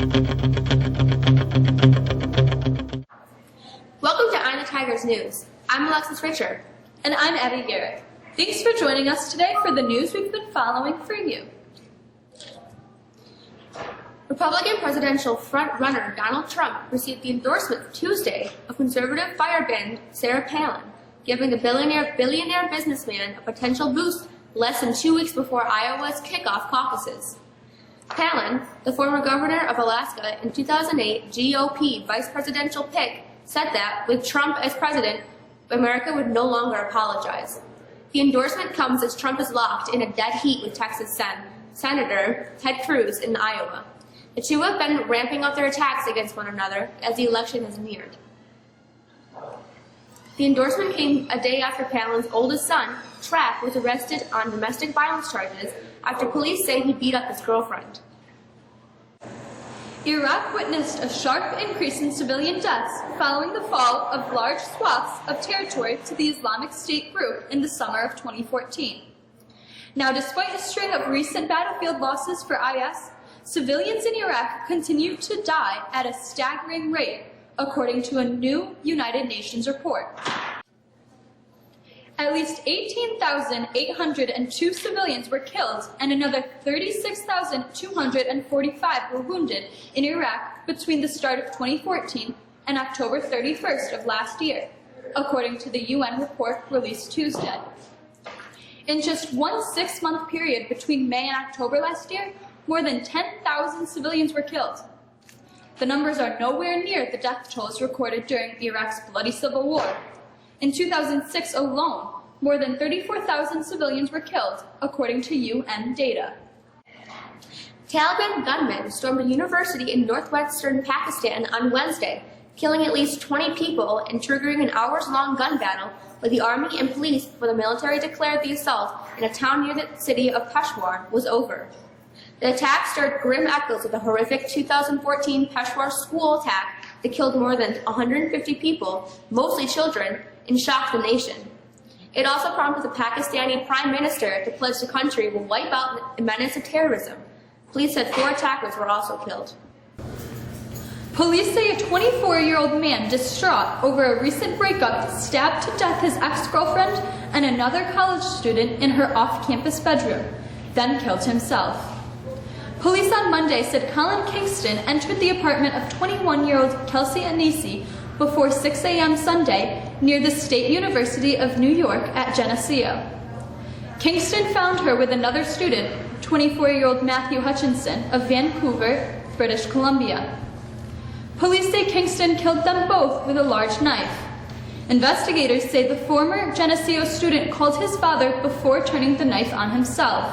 Welcome to Eye on the Tigers News. I'm Alexis Richard. And I'm Abby Garrett. Thanks for joining us today for the news we've been following for you. Republican presidential front-runner Donald Trump received the endorsement Tuesday of conservative firebrand Sarah Palin, giving the billionaire businessman a potential boost less than 2 weeks before Iowa's kickoff caucuses. Palin, the former governor of Alaska and 2008 GOP vice presidential pick, said that, with Trump as president, America would no longer apologize. The endorsement comes as Trump is locked in a dead heat with Texas Senator Ted Cruz in Iowa. The two have been ramping up their attacks against one another as the election has neared. The endorsement came a day after Palin's oldest son, Trapp, was arrested on domestic violence charges after police say he beat up his girlfriend. Iraq witnessed a sharp increase in civilian deaths following the fall of large swaths of territory to the Islamic State group in the summer of 2014. Now, despite a string of recent battlefield losses for IS, civilians in Iraq continue to die at a staggering rate, according to a new United Nations report. At least 18,802 civilians were killed and another 36,245 were wounded in Iraq between the start of 2014 and October 31st of last year, according to the UN report released Tuesday. In just one 6-month period between May and October last year, more than 10,000 civilians were killed. The numbers are nowhere near the death tolls recorded during Iraq's bloody civil war. In 2006 alone, more than 34,000 civilians were killed, according to UN data. Taliban gunmen stormed a university in northwestern Pakistan on Wednesday, killing at least 20 people and triggering an hours-long gun battle with the army and police before the military declared the assault in a town near the city of Peshawar was over. The attack stirred grim echoes of the horrific 2014 Peshawar school attack that killed more than 150 people, mostly children, and shocked the nation. It also prompted the Pakistani Prime Minister to pledge the country will wipe out the menace of terrorism. Police said 4 attackers were also killed. Police say a 24-year-old man distraught over a recent breakup stabbed to death his ex-girlfriend and another college student in her off-campus bedroom, then killed himself. Police on Monday said Colin Kingston entered the apartment of 21-year-old Kelsey Anisi before 6 a.m. Sunday near the State University of New York at Geneseo. Kingston found her with another student, 24-year-old Matthew Hutchinson of Vancouver, British Columbia. Police say Kingston killed them both with a large knife. Investigators say the former Geneseo student called his father before turning the knife on himself.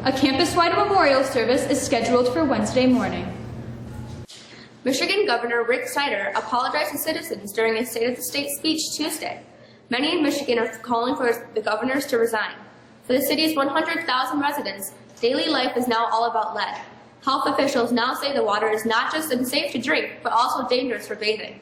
A campus-wide memorial service is scheduled for Wednesday morning. Michigan Governor Rick Snyder apologized to citizens during his State of the State speech Tuesday. Many in Michigan are calling for the governors to resign. For the city's 100,000 residents, daily life is now all about lead. Health officials now say the water is not just unsafe to drink, but also dangerous for bathing.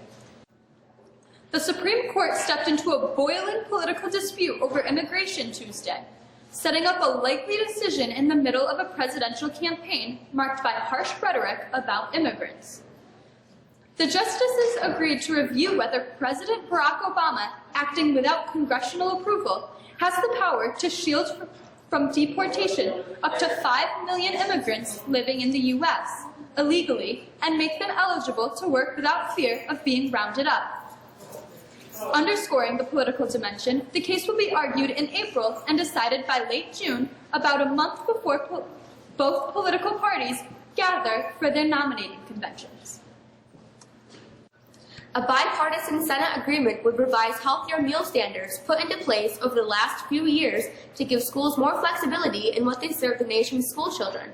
The Supreme Court stepped into a boiling political dispute over immigration Tuesday, setting up a likely decision in the middle of a presidential campaign marked by harsh rhetoric about immigrants. The justices agreed to review whether President Barack Obama, acting without congressional approval, has the power to shield from deportation up to 5 million immigrants living in the U.S. illegally and make them eligible to work without fear of being rounded up. Underscoring the political dimension, the case will be argued in April and decided by late June, about a month before both political parties gather for their nominating conventions. A bipartisan Senate agreement would revise healthier meal standards put into place over the last few years to give schools more flexibility in what they serve the nation's school children,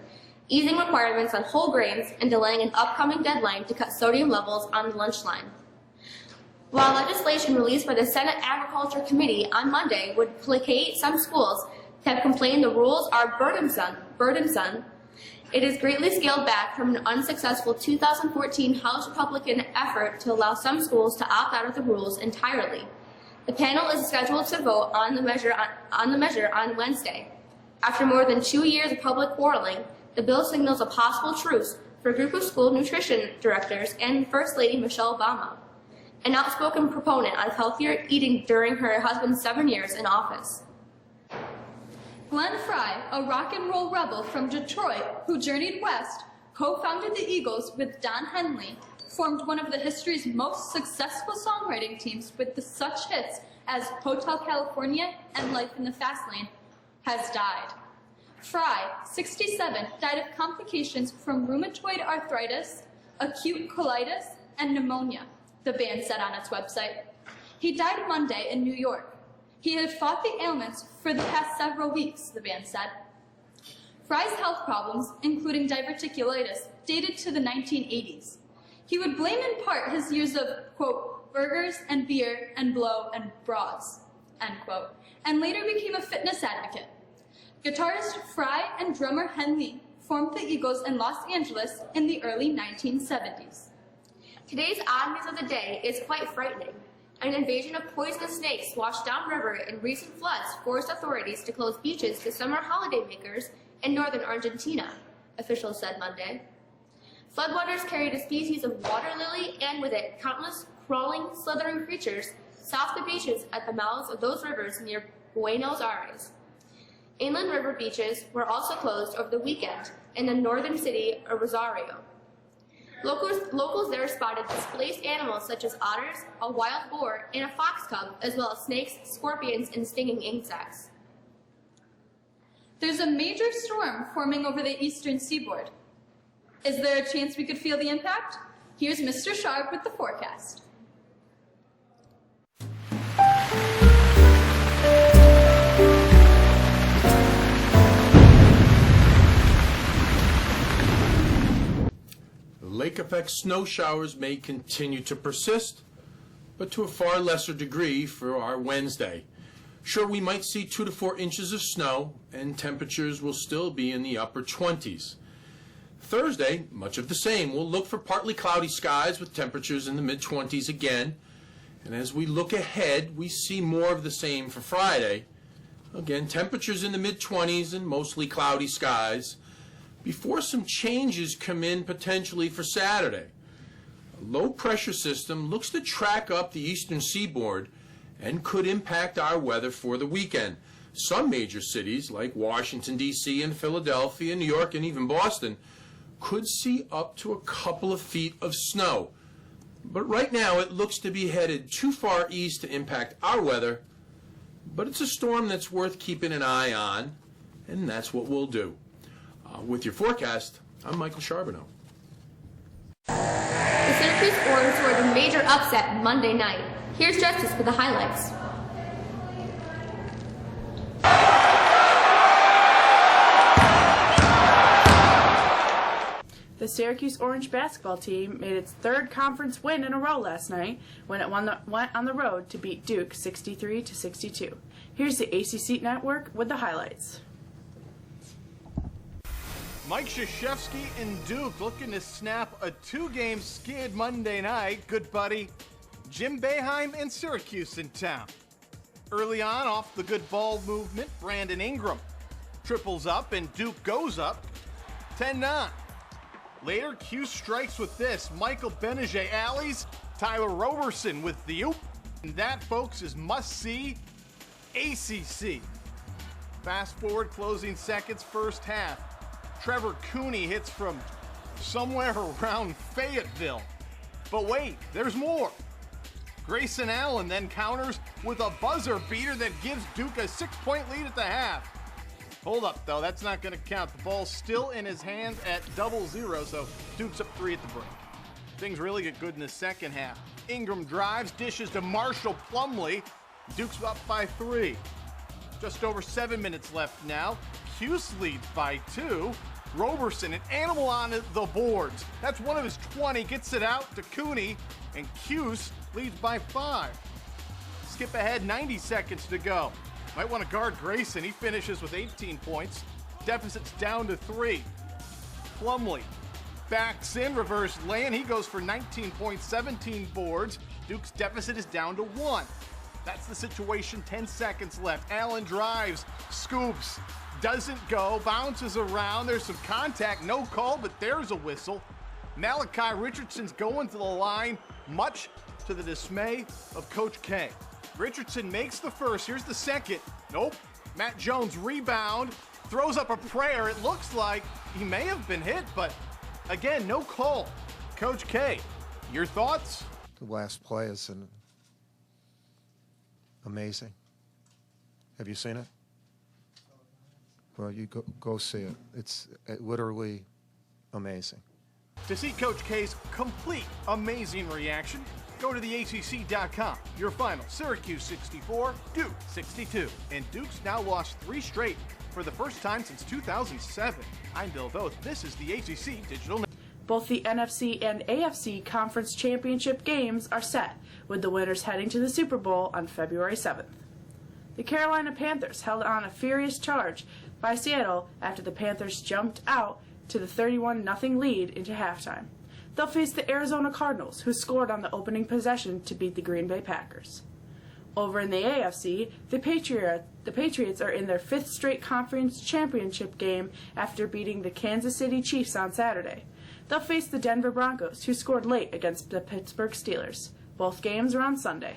easing requirements on whole grains and delaying an upcoming deadline to cut sodium levels on the lunch line. While legislation released by the Senate Agriculture Committee on Monday would placate some schools that have complained the rules are burdensome, it is greatly scaled back from an unsuccessful 2014 House Republican effort to allow some schools to opt out of the rules entirely. The panel is scheduled to vote on the measure on Wednesday. After more than 2 years of public quarreling, the bill signals a possible truce for a group of school nutrition directors and First Lady Michelle Obama, an outspoken proponent of healthier eating during her husband's 7 years in office. Glenn Frey, a rock and roll rebel from Detroit who journeyed west, co-founded the Eagles with Don Henley, formed one of the history's most successful songwriting teams with such hits as Hotel California and Life in the Fast Lane, has died. Frey, 67, died of complications from rheumatoid arthritis, acute colitis, and pneumonia, the band said on its website. He died Monday in New York. He had fought the ailments for the past several weeks, the band said. Frey's health problems, including diverticulitis, dated to the 1980s. He would blame in part his years of, quote, burgers and beer and blow and broads, end quote, and later became a fitness advocate. Guitarist Frey and drummer Henley formed the Eagles in Los Angeles in the early 1970s. Today's odd news of the day is quite frightening. An invasion of poisonous snakes washed downriver in recent floods forced authorities to close beaches to summer holidaymakers in northern Argentina, officials said Monday. Floodwaters carried a species of water lily and with it countless crawling, slithering creatures south the beaches at the mouths of those rivers near Buenos Aires. Inland river beaches were also closed over the weekend in the northern city of Rosario. Locals there spotted displaced animals such as otters, a wild boar, and a fox cub, as well as snakes, scorpions, and stinging insects. There's a major storm forming over the eastern seaboard. Is there a chance we could feel the impact? Here's Mr. Sharp with the forecast. Lake effect snow showers may continue to persist, but to a far lesser degree for our Wednesday. Sure, we might see 2 to 4 inches of snow, and temperatures will still be in the upper 20s. Thursday, much of the same. We'll look for partly cloudy skies with temperatures in the mid-20s again. And as we look ahead, we see more of the same for Friday. Again, temperatures in the mid-20s and mostly cloudy skies, before some changes come in potentially for Saturday. A low-pressure system looks to track up the eastern seaboard and could impact our weather for the weekend. Some major cities like Washington, D.C. and Philadelphia, New York, and even Boston could see up to a couple of feet of snow. But right now it looks to be headed too far east to impact our weather, but it's a storm that's worth keeping an eye on, and that's what we'll do. With your forecast, I'm Michael Charbonneau. The Syracuse Orange scored a major upset Monday night. Here's Justice with the highlights. The Syracuse Orange basketball team made its third conference win in a row last night when it went on the road to beat Duke 63-62. Here's the ACC Network with the highlights. Mike Krzyzewski and Duke looking to snap a 2-game skid Monday night. Good buddy Jim Boeheim and Syracuse in town. Early on, off the good ball movement, Brandon Ingram triples up and Duke goes up 10-9. Later, Q strikes with this. Michael Benajay alleys, Tyler Roberson with the oop. And that, folks, is must-see ACC. Fast forward, closing seconds, first half. Trevor Cooney hits from somewhere around Fayetteville. But wait, there's more. Grayson Allen then counters with a buzzer beater that gives Duke a 6-point lead at the half. Hold up, though, that's not going to count. The ball's still in his hands at 0-0, so Duke's up 3 at the break. Things really get good in the second half. Ingram drives, dishes to Marshall Plumlee. Duke's up by 3. Just over 7 minutes left now. Cuse leads by 2. Roberson, an animal on the boards. That's one of his 20, gets it out to Cooney, and Cuse leads by 5. Skip ahead, 90 seconds to go. Might want to guard Grayson. He finishes with 18 points. Deficit's down to 3. Plumlee backs in, reverse lane. He goes for 19 points, 17 boards. Duke's deficit is down to 1. That's the situation, 10 seconds left. Allen drives, scoops, doesn't go, bounces around. There's some contact, no call, but there's a whistle. Malachi Richardson's going to the line, much to the dismay of Coach K. Richardson makes the first. Here's the second. Nope. Matt Jones rebound, throws up a prayer. It looks like he may have been hit, but again, no call. Coach K, your thoughts? The last play is amazing. Have you seen it? Well, you go see it. It's literally amazing. To see Coach K's complete amazing reaction, go to theacc.com. Your final, Syracuse 64, Duke 62. And Duke's now lost 3 straight for the first time since 2007. I'm Bill Voth. This is the ACC Digital Network. Both the NFC and AFC Conference Championship games are set, with the winners heading to the Super Bowl on February 7th. The Carolina Panthers held on a furious charge by Seattle after the Panthers jumped out to the 31-0 lead into halftime. They'll face the Arizona Cardinals, who scored on the opening possession to beat the Green Bay Packers. Over in the AFC, the Patriots are in their 5th straight conference championship game after beating the Kansas City Chiefs on Saturday. They'll face the Denver Broncos, who scored late against the Pittsburgh Steelers. Both games are on Sunday.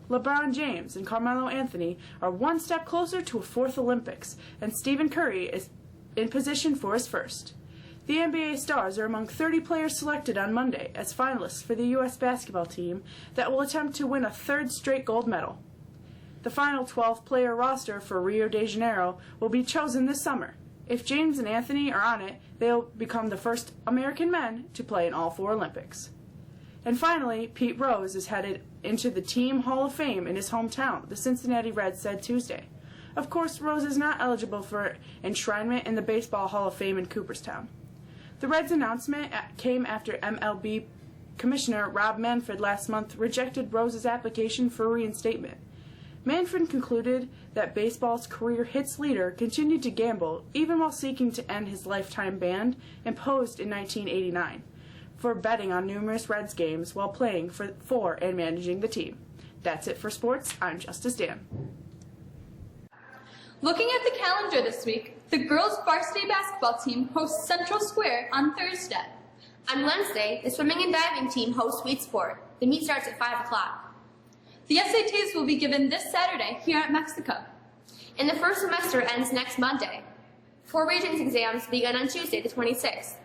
LeBron James and Carmelo Anthony are one step closer to a 4th Olympics, and Stephen Curry is in position for his first. The NBA stars are among 30 players selected on Monday as finalists for the U.S. basketball team that will attempt to win a 3rd straight gold medal. The final 12-player roster for Rio de Janeiro will be chosen this summer. If James and Anthony are on it, they'll become the first American men to play in all 4 Olympics. And finally, Pete Rose is headed into the Team Hall of Fame in his hometown, the Cincinnati Reds said Tuesday. Of course, Rose is not eligible for enshrinement in the Baseball Hall of Fame in Cooperstown. The Reds' announcement came after MLB Commissioner Rob Manfred last month rejected Rose's application for reinstatement. Manfred concluded that baseball's career hits leader continued to gamble even while seeking to end his lifetime ban imposed in 1989 for betting on numerous Reds games while playing for and managing the team. That's it for sports. I'm Justice Dan. Looking at the calendar this week, the girls' varsity basketball team hosts Central Square on Thursday. On Wednesday, the swimming and diving team hosts Sweet Sport. The meet starts at 5 o'clock. The SATs will be given this Saturday here at Mexico. And the first semester ends next Monday. 4 Regents exams begin on Tuesday, the 26th.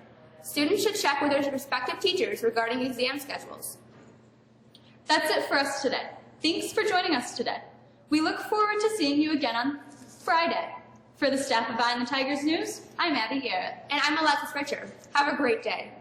Students should check with their respective teachers regarding exam schedules. That's it for us today. Thanks for joining us today. We look forward to seeing you again on Friday. For the staff of Eye on the Tigers News, I'm Abby Garrett. And I'm Alexis Richard. Have a great day.